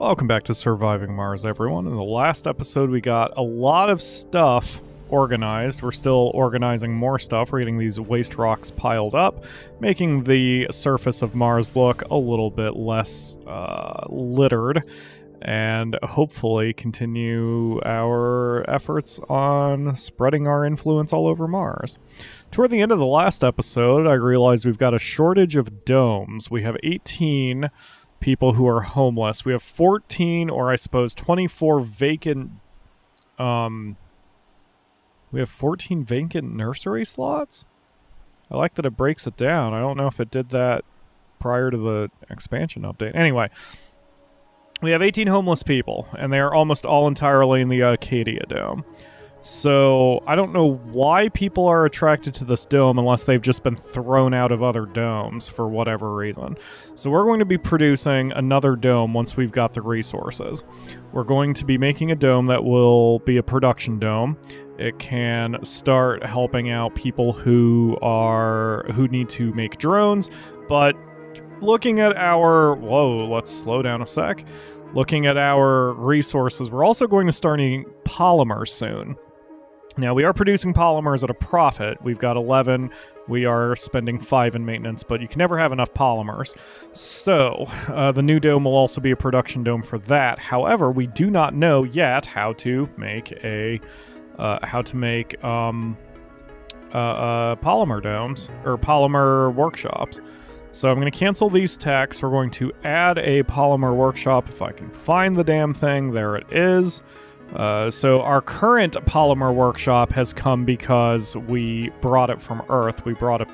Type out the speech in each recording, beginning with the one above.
Welcome back to Surviving Mars, everyone. In the last episode, we got a lot of stuff organized. We're still organizing more stuff. We're getting these waste rocks piled up, making the surface of Mars look a little bit less littered, and hopefully continue our efforts on spreading our influence all over Mars. Toward the end of the last episode, I realized we've got a shortage of domes. We have 18 people who are homeless. We have 14, or I suppose 24 vacant, we have 14 vacant nursery slots? I like that it breaks it down. I don't know if it did that prior to the expansion update. Anyway, we have 18 homeless people, and they are almost all entirely in the Acadia Dome. So, I don't know why people are attracted to this dome unless they've just been thrown out of other domes for whatever reason. So we're going to be producing another dome once we've got the resources. We're going to be making a dome that will be a production dome. It can start helping out people who need to make drones, but looking at our... Whoa, let's slow down a sec. Looking at our resources, we're also going to start needing polymers soon. Now, we are producing polymers at a profit. We've got 11. We are spending 5 in maintenance, but you can never have enough polymers. So, the new dome will also be a production dome for that. However, we do not know yet how to make polymer domes, or polymer workshops. So I'm going to cancel these techs. We're going to add a polymer workshop if I can find the damn thing. There it is. So our current polymer workshop has come because we brought it from Earth. We brought a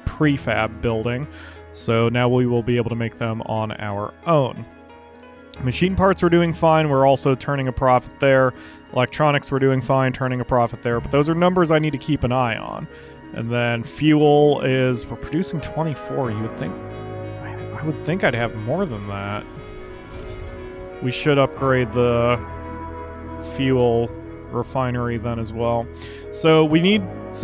prefab building. So now we will be able to make them on our own. Machine parts are doing fine. We're also turning a profit there. Electronics we're doing fine, turning a profit there. But those are numbers I need to keep an eye on. And then fuel is, we're producing 24. You would think, I would think I'd have more than that. We should upgrade the fuel refinery then as well. So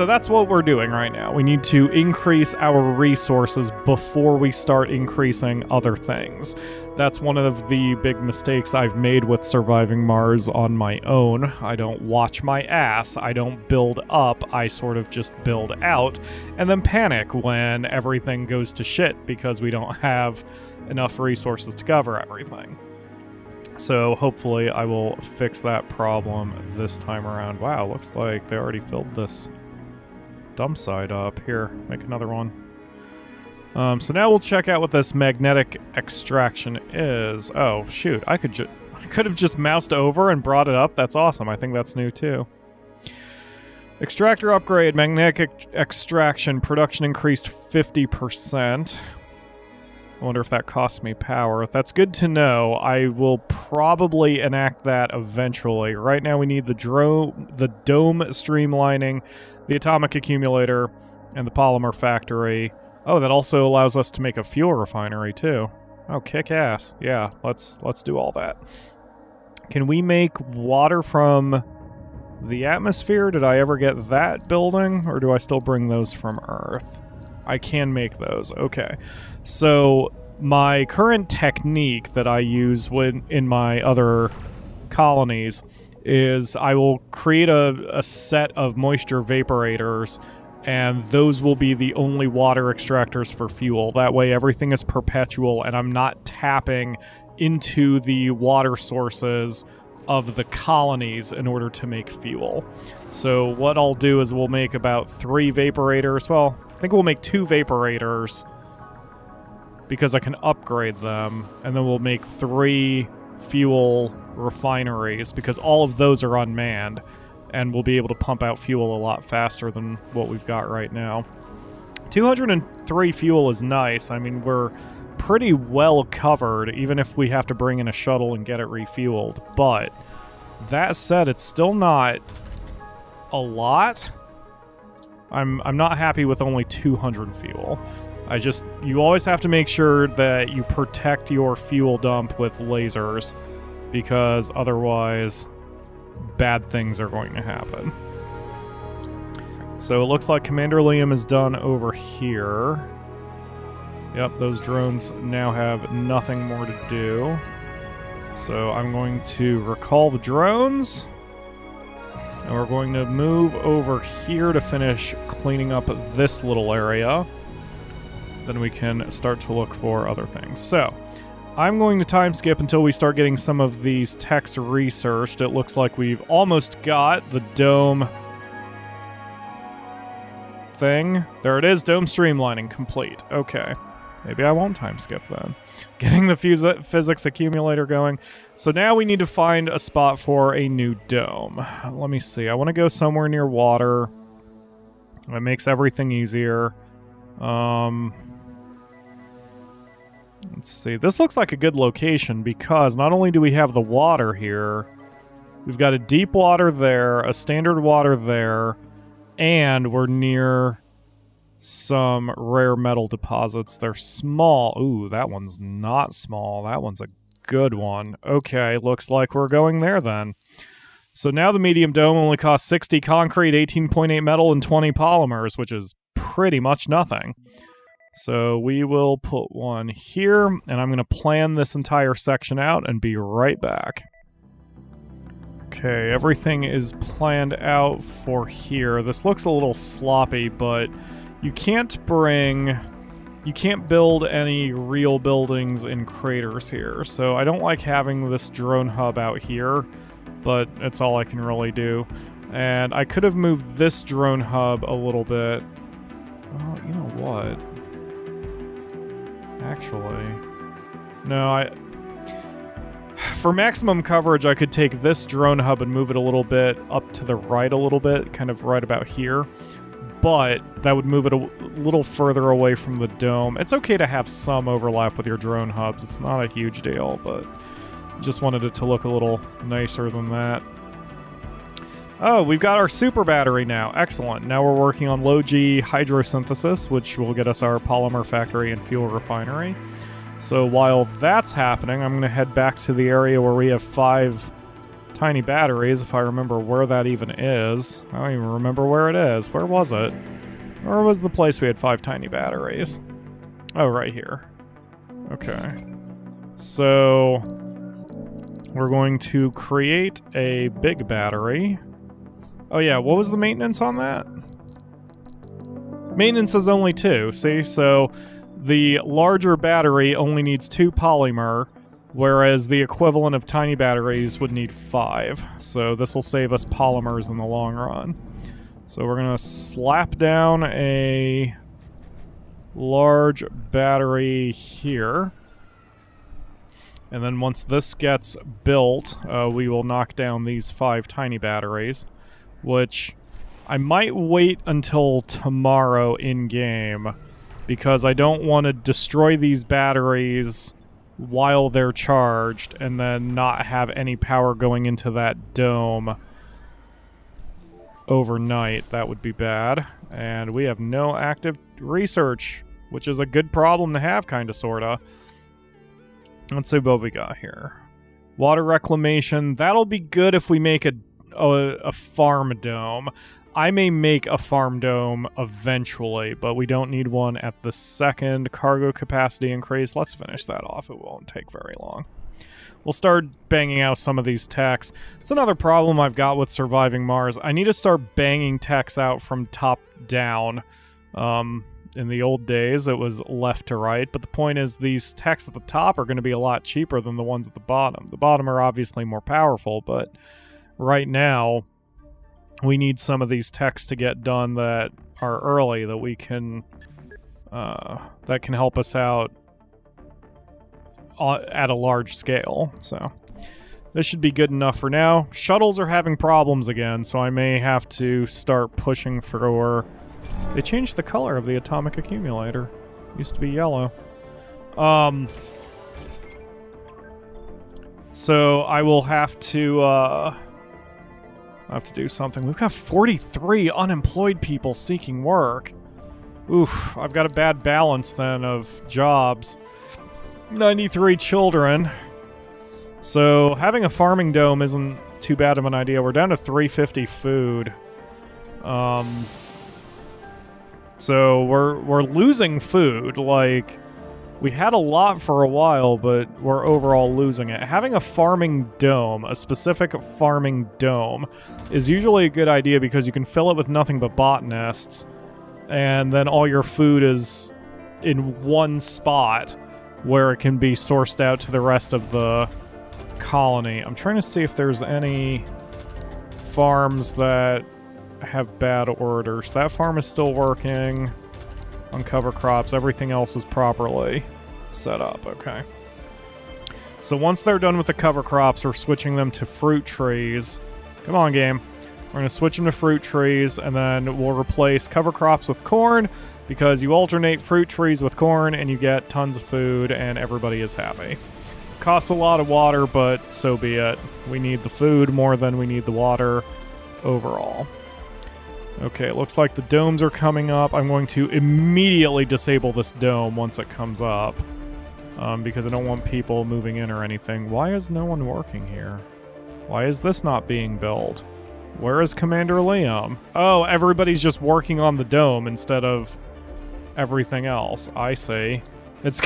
that's what we're doing right now. We need to increase our resources before we start increasing other things. That's one of the big mistakes I've made with Surviving Mars on my own. I don't watch my ass. I don't build up. I sort of just build out and then panic when everything goes to shit because we don't have enough resources to cover everything. So hopefully I will fix that problem this time around. Wow, looks like they already filled this dump site up. Here, make another one. So now we'll check out what this magnetic extraction is. Oh, shoot. I could have just moused over and brought it up. That's awesome. I think that's new too. Extractor upgrade, magnetic extraction, production increased 50%. I wonder if that costs me power. That's good to know. I will probably enact that eventually. Right now we need the dome streamlining, the atomic accumulator, and the polymer factory. Oh, that also allows us to make a fuel refinery too. Oh, kick ass. Yeah, let's do all that. Can we make water from the atmosphere? Did I ever get that building, or do I still bring those from Earth? I can make those. Okay. So my current technique that I use in my other colonies is I will create a set of moisture vaporators, and those will be the only water extractors for fuel. That way everything is perpetual and I'm not tapping into the water sources of the colonies in order to make fuel. So what I'll do is we'll make about 3 vaporators. Well, I think we'll make 2 vaporators because I can upgrade them, and then we'll make 3 fuel refineries because all of those are unmanned, and we'll be able to pump out fuel a lot faster than what we've got right now. 203 fuel is nice. I mean, we're pretty well covered, even if we have to bring in a shuttle and get it refueled. But that said, it's still not a lot. I'm not happy with only 200 fuel. You always have to make sure that you protect your fuel dump with lasers, because otherwise bad things are going to happen. So it looks like Commander Liam is done over here. Yep, those drones now have nothing more to do. So I'm going to recall the drones. And we're going to move over here to finish cleaning up this little area. Then we can start to look for other things. So, I'm going to time skip until we start getting some of these texts researched. It looks like we've almost got the dome thing. There it is, dome streamlining complete. Okay. Maybe I won't time skip then. Getting the physics accumulator going. So now we need to find a spot for a new dome. Let me see. I want to go somewhere near water. That makes everything easier. Let's see. This looks like a good location because not only do we have the water here, we've got a deep water there, a standard water there, and we're near some rare metal deposits. They're small. Ooh, that one's not small. That one's a good one. Okay, looks like we're going there then. So now the medium dome only costs 60 concrete, 18.8 metal, and 20 polymers, which is pretty much nothing. So we will put one here, and I'm going to plan this entire section out and be right back. Okay, everything is planned out for here. This looks a little sloppy, but you can't build any real buildings in craters here. So I don't like having this drone hub out here, but it's all I can really do. And I could have moved this drone hub a little bit. Oh, you know what? Actually, no, for maximum coverage, I could take this drone hub and move it a little bit up to the right a little bit, kind of right about here. But that would move it a little further away from the dome. It's okay to have some overlap with your drone hubs. It's not a huge deal, but just wanted it to look a little nicer than that. Oh, we've got our super battery now. Excellent. Now we're working on low-G hydrosynthesis, which will get us our polymer factory and fuel refinery. So while that's happening, I'm going to head back to the area where we have 5 tiny batteries, if I remember where that even is. I don't even remember where it is. Where was it? Where was the place we had 5 tiny batteries? Oh, right here. Okay. So we're going to create a big battery. Oh yeah, what was the maintenance on that? Maintenance is only 2, see? So the larger battery only needs 2 polymer, whereas the equivalent of tiny batteries would need 5. So this will save us polymers in the long run. So we're going to slap down a large battery here. And then once this gets built, we will knock down these 5 tiny batteries, which I might wait until tomorrow in-game, because I don't want to destroy these batteries while they're charged and then not have any power going into that dome overnight. That would be bad. And we have no active research, which is a good problem to have, kind of, sort of. Let's see what we got here. Water reclamation. That'll be good if we make a farm dome. I may make a farm dome eventually, but we don't need one at the second. Cargo capacity increase. Let's finish that off. It won't take very long. We'll start banging out some of these techs. It's another problem I've got with surviving Mars. I need to start banging techs out from top down. In the old days, it was left to right, but the point is these techs at the top are going to be a lot cheaper than the ones at the bottom. The bottom are obviously more powerful, but right now we need some of these techs to get done that are early, that we can that can help us out at a large scale. So this should be good enough for now. Shuttles are having problems again, so I may have to start pushing for... They changed the color of the atomic accumulator. It used to be yellow. So I will have to do something. We've got 43 unemployed people seeking work. Oof, I've got a bad balance then of jobs. 93 children. So having a farming dome isn't too bad of an idea. We're down to 350 food. So we're losing food. Like, We had a lot for a while, but we're overall losing it. Having a farming dome, a specific farming dome, is usually a good idea because you can fill it with nothing but botanists, and then all your food is in one spot where it can be sourced out to the rest of the colony. I'm trying to see if there's any farms that have bad orders. That farm is still working on cover crops. Everything else is properly set up. Okay. So once they're done with the cover crops, we're switching them to fruit trees. Come on, game. We're going to switch them to fruit trees, and then we'll replace cover crops with corn, because you alternate fruit trees with corn, and you get tons of food, and everybody is happy. Costs a lot of water, but so be it. We need the food more than we need the water overall. Okay, it looks like the domes are coming up. I'm going to immediately disable this dome once it comes up, because I don't want people moving in or anything. Why is no one working here? Why is this not being built? Where is Commander Liam? Oh, everybody's just working on the dome instead of everything else. I see. It's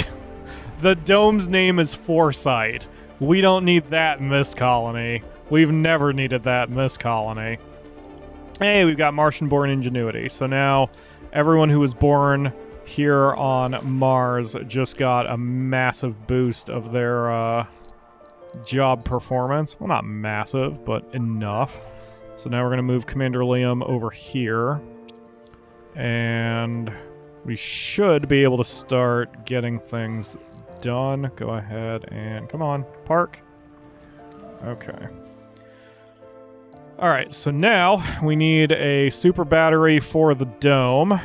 the dome's name is Foresight. We don't need that in this colony. We've never needed that in this colony. Hey, we've got Martian-born ingenuity. So now everyone who was born here on Mars just got a massive boost of their job performance. Well, not massive, but enough. So now we're going to move Commander Liam over here. And we should be able to start getting things done. Go ahead and... come on, park. Okay. Alright, so now we need a super battery for the dome.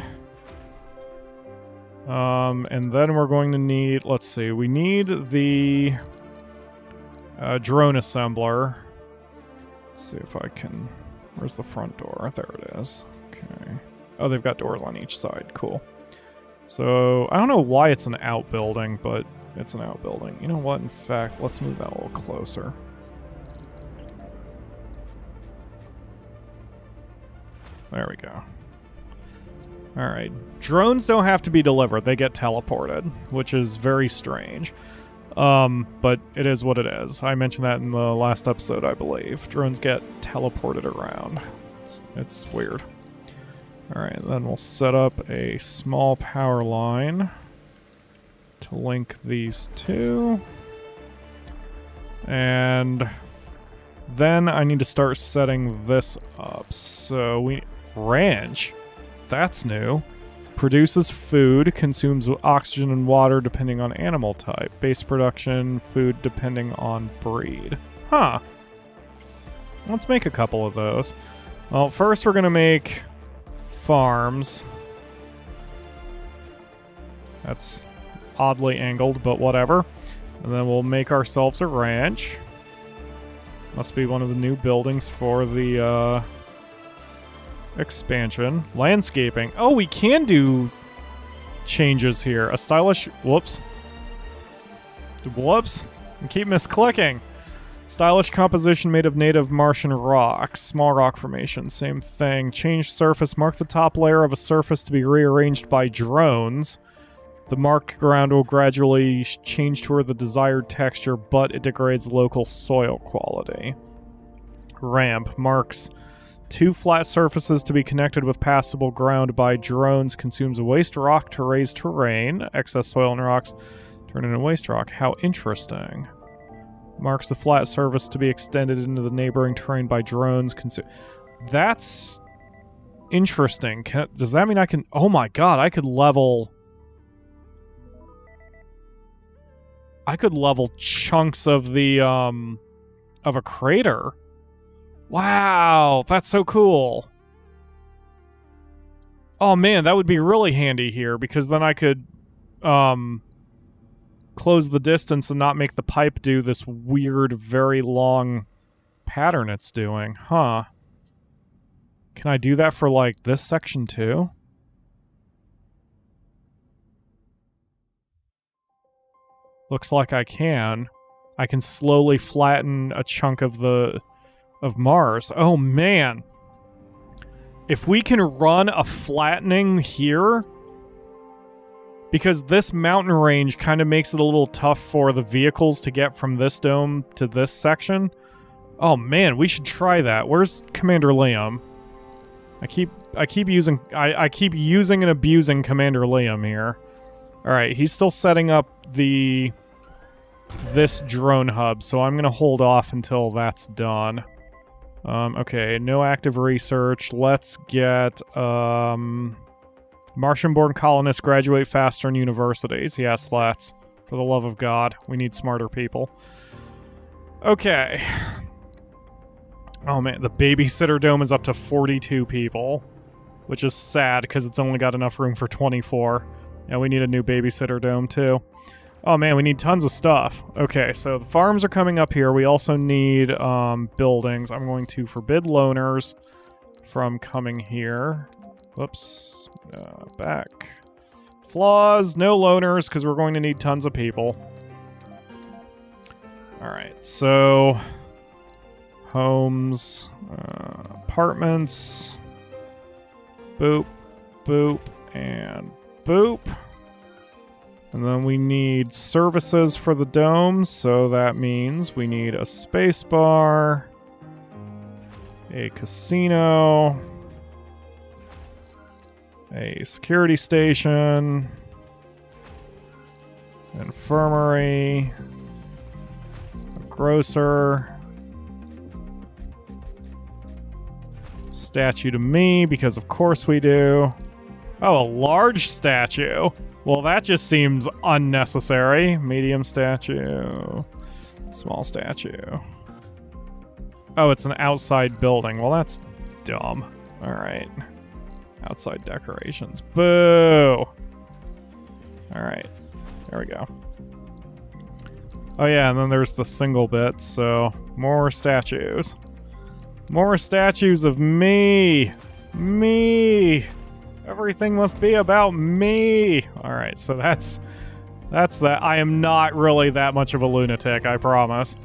And then we're going to need... let's see, we need the drone assembler. Let's see if I can... where's the front door? There it is. Okay. Oh, they've got doors on each side. Cool. So, I don't know why it's an outbuilding, but it's an outbuilding. You know what? In fact, let's move that a little closer. There we go. Alright. Drones don't have to be delivered. They get teleported, which is very strange. But it is what it is. I mentioned that in the last episode, I believe. Drones get teleported around. It's weird. Alright, then we'll set up a small power line to link these two. And then I need to start setting this up. So we... ranch. That's new. Produces food, consumes oxygen and water depending on animal type. Base production, food depending on breed. Huh. Let's make a couple of those. Well, first we're going to make farms. That's oddly angled, but whatever. And then we'll make ourselves a ranch. Must be one of the new buildings for the expansion. Landscaping. Oh, we can do changes here. A stylish... whoops. Whoops. I keep misclicking. Stylish composition made of native Martian rocks. Small rock formation. Same thing. Change surface. Mark the top layer of a surface to be rearranged by drones. The marked ground will gradually change toward the desired texture, but it degrades local soil quality. Ramp. Marks 2 flat surfaces to be connected with passable ground by drones. Consumes waste rock to raise terrain. Excess soil and rocks turn into waste rock. How interesting. Marks the flat surface to be extended into the neighboring terrain by drones. That's interesting. Does that mean I can... oh my god, I could level chunks of the, of a crater. Wow, that's so cool. Oh man, that would be really handy here, because then I could, close the distance and not make the pipe do this weird, very long pattern it's doing. Huh. Can I do that for, like, this section too? Looks like I can. I can slowly flatten a chunk of Mars. Oh man. If we can run a flattening here, because this mountain range kind of makes it a little tough for the vehicles to get from this dome to this section. Oh man, we should try that. Where's Commander Liam? I keep using and abusing Commander Liam here. All right, he's still setting up this drone hub, so I'm gonna hold off until that's done. Okay, no active research. Let's get Martian-born colonists graduate faster in universities. Yes, let's. For the love of God, we need smarter people. Okay. Oh man, the babysitter dome is up to 42 people, which is sad because it's only got enough room for 24. Yeah, we need a new babysitter dome too. Oh man, we need tons of stuff. Okay, so the farms are coming up here. We also need buildings. I'm going to forbid loners from coming here. Whoops. Back. Flaws, no loners, because we're going to need tons of people. Alright, so homes, apartments, boop, boop, and boop. And then we need services for the dome, so that means we need a space bar, a casino, a security station, infirmary, a grocer, statue to me, because of course we do. Oh, a large statue. Well, that just seems unnecessary. Medium statue, small statue. Oh, it's an outside building. Well, that's dumb. All right. Outside decorations. Boo! Alright. There we go. Oh yeah, and then there's the single bit, so more statues. More statues of me! Me! Everything must be about me! Alright, so that's that. I am not really that much of a lunatic, I promise.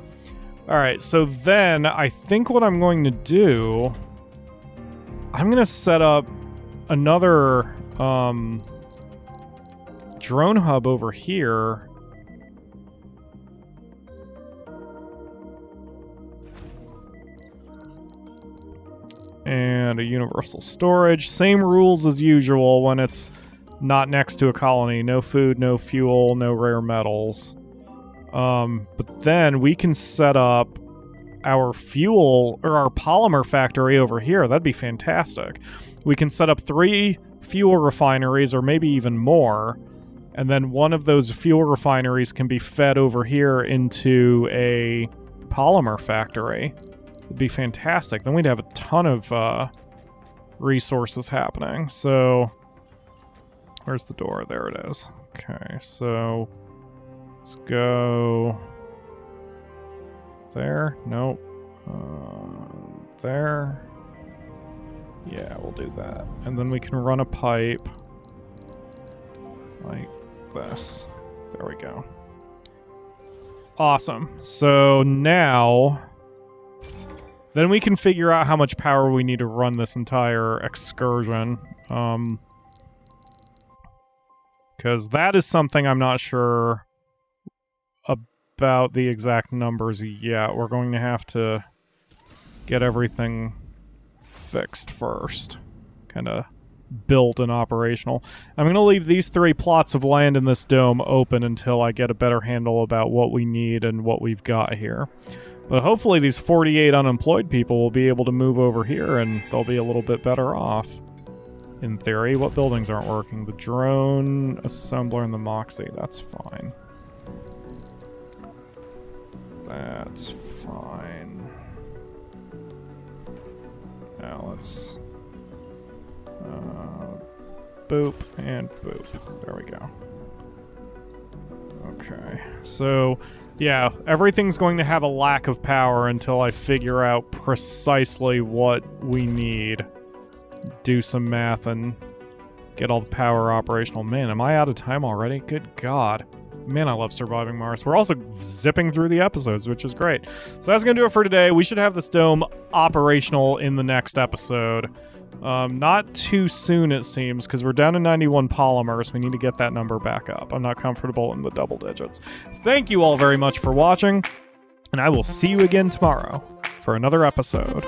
Alright, so then I think what I'm going to do... I'm going to set up another drone hub over here. And a universal storage. Same rules as usual when it's not next to a colony. No food, no fuel, no rare metals. But then we can set up our fuel or our polymer factory over here. That'd be fantastic. We can set up 3 fuel refineries or maybe even more, and then one of those fuel refineries can be fed over here into a polymer factory. It'd be fantastic. Then we'd have a ton of resources happening. So, where's the door? There it is. Okay, so let's go there. Nope. There. Yeah, we'll do that. And then we can run a pipe like this. There we go. Awesome. So now, then we can figure out how much power we need to run this entire excursion. Because that is something I'm not sure about the exact numbers yet. We're going to have to get everything fixed first, kind of built and operational. I'm going to leave these 3 plots of land in this dome open until I get a better handle about what we need and what we've got here. But hopefully these 48 unemployed people will be able to move over here and they'll be a little bit better off. In theory. What buildings aren't working? The drone assembler and the Moxie. That's fine. That's fine. Now let's boop and boop. There we go. Okay, so yeah, everything's going to have a lack of power until I figure out precisely what we need. Do some math and get all the power operational. Man, am I out of time already? Good God. Man, I love surviving Mars. We're also zipping through the episodes, which is great. So that's going to do it for today. We should have this dome operational in the next episode. Not too soon, it seems, because we're down to 91 polymers. We need to get that number back up. I'm not comfortable in the double digits. Thank you all very much for watching, and I will see you again tomorrow for another episode.